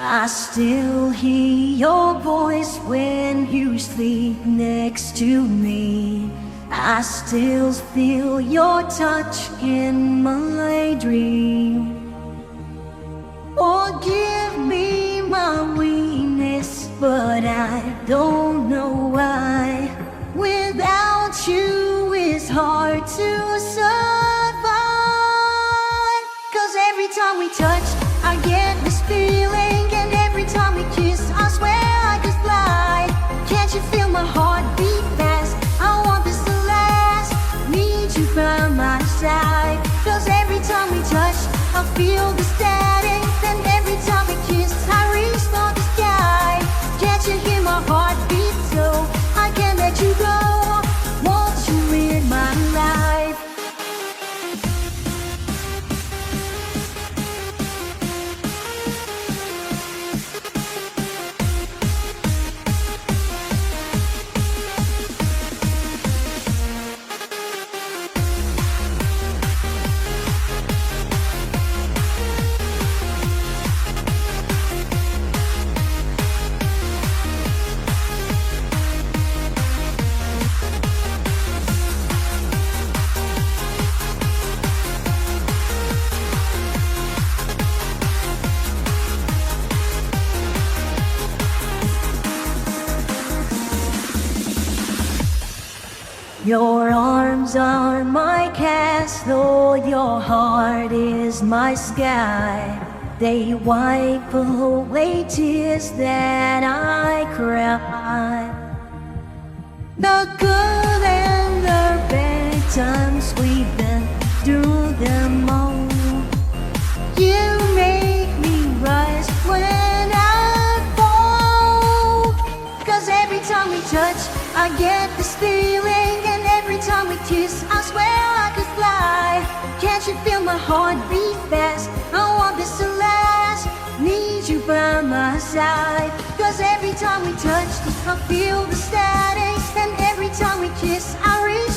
I still hear your voice when you sleep next to me. I still feel your touch in my dream. Forgive me my weakness, but I don't know why. Without you it's hard to survive. 'Cause every time we touch, I get this feeling, and every time we kiss, I swear I could fly. Can't you feel my heart beat fast? I want this to last. Need you by my side. 'Cause every time we touch, I feel the static. And every time we kiss, I reach for the sky. Can't you hear my heart beat? So I can't let you go. Want you in my life. Your arms are my castle, your heart is my sky. They wipe away tears that I cry. The good and the bad times, we've been through them all. You make me rise when I fall. 'Cause every time we touch, I get this feeling, and every time we kiss, I swear I could fly. Can't you feel my heart beat fast? I want this to last. Need you by my side. 'Cause every time we touch, I feel the static, and every time we kiss, I reach